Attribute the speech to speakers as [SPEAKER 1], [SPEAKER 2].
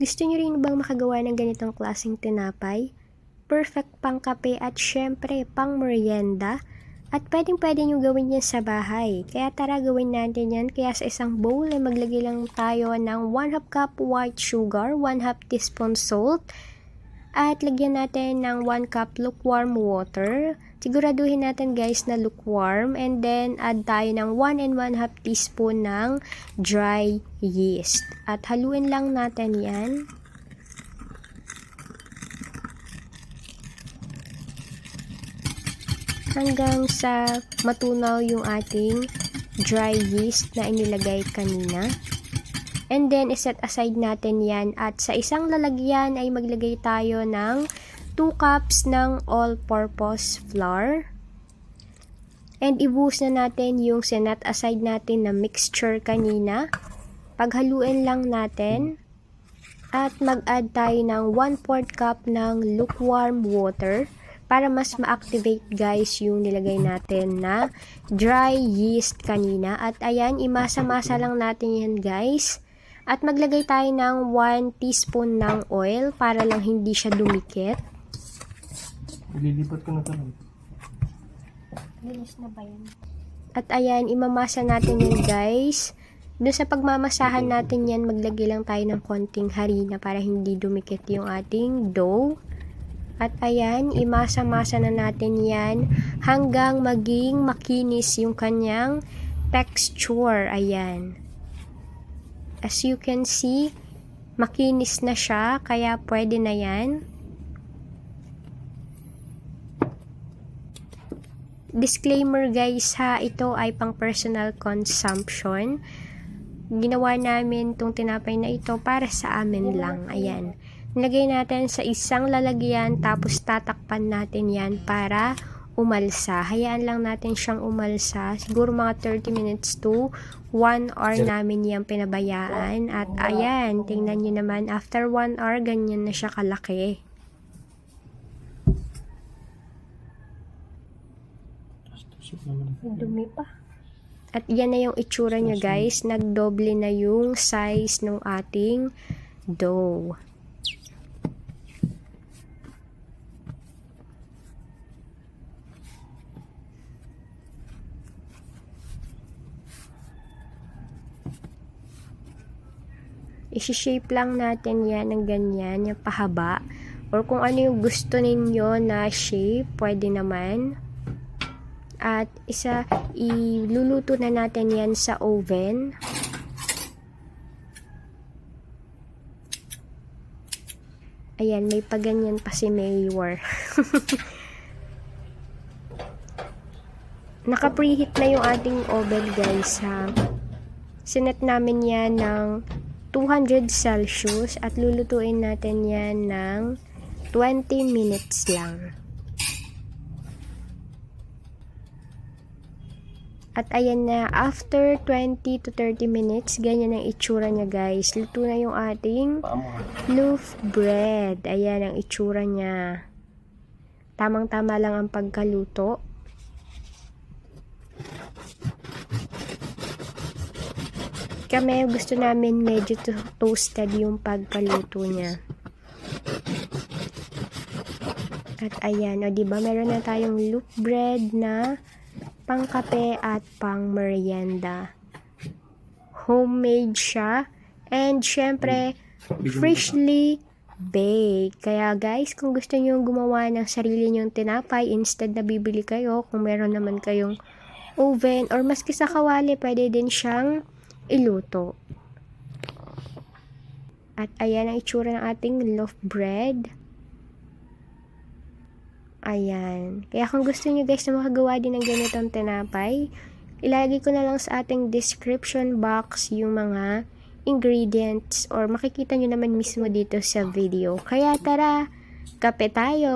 [SPEAKER 1] Gusto nyo rin bang makagawa ng ganitong klaseng tinapay? Perfect pang kape at syempre pang merienda. At pwedeng-pwede nyo gawin yan sa bahay. Kaya tara gawin natin yan. Kaya sa isang bowl ay maglagay lang tayo ng 1/2 cup white sugar, 1/2 teaspoon salt, at lagyan natin ng 1 cup lukewarm water. Siguraduhin natin guys na lukewarm, and then add tayo ng 1 1/2 teaspoon ng dry yeast. At haluin lang natin yan. Hanggang sa matunaw yung ating dry yeast na inilagay kanina. And then, iset aside natin yan. At sa isang lalagyan ay maglagay tayo ng 2 cups ng all-purpose flour. And ibuhos na natin yung sinet aside natin na mixture kanina. Paghaluin lang natin. At mag-add tayo ng 1/4 cup ng lukewarm water para mas ma-activate guys yung nilagay natin na dry yeast kanina. At ayan, imasa-masa lang natin yan guys. At maglagay tayo ng 1 teaspoon ng oil para lang hindi siya dumikit.
[SPEAKER 2] Ililipat ko na talaga.
[SPEAKER 1] Linis na ba yun? At ayan, imamasa natin yan guys. Doon sa pagmamasahan natin yan, maglagay lang tayo ng konting harina para hindi dumikit yung ating dough. At ayan, imasa-masa na natin yan hanggang maging makinis yung kanyang texture. Ayan. As you can see, makinis na siya, kaya pwede na yan. Disclaimer guys ha, ito ay pang personal consumption. Ginawa namin itong tinapay na ito para sa amin lang. Ayan. Nilagay natin sa isang lalagyan, tapos tatakpan natin yan para umalsa. Hayaan lang natin siyang umalsa. Siguro mga 30 minutes to 1 hour namin yan pinabayaan. At ayan, tingnan nyo naman, after 1 hour, ganyan na siya kalaki. Dumi pa. At yan na yung itsura niya guys. Nagdoble na yung size ng ating dough. I-shape lang natin yan ng ganyan, yung pahaba. Or kung ano yung gusto ninyo na shape, pwede naman. At iluluto na natin yan sa oven. Ayan, may paganyan pa si Mayor. Naka-preheat na yung ating oven guys ha. Sinet namin yan ng 200 Celsius at lulutuin natin yan ng 20 minutes lang. At ayan na, after 20 to 30 minutes, ganyan ang itsura niya guys. Luto na yung ating loaf bread. Ayan ang itsura niya. Tamang-tama lang ang pagkaluto. Kami gusto namin medyo toasted yung pagkaluto niya. At ayan, o diba meron na tayong loaf bread na pang kape at pang merienda. Homemade siya. And syempre, freshly baked. Kaya guys, kung gusto nyo gumawa ng sarili nyong tinapay, instead na bibili kayo, kung meron naman kayong oven, or maski sa kawali, pwede din siyang iluto. At ayan ang itsura ng ating loaf bread. Ayan. Kaya kung gusto niyo guys na makagawa din ng ganitong tinapay, ilalagay ko na lang sa ating description box yung mga ingredients, or makikita nyo naman mismo dito sa video. Kaya tara, kape tayo!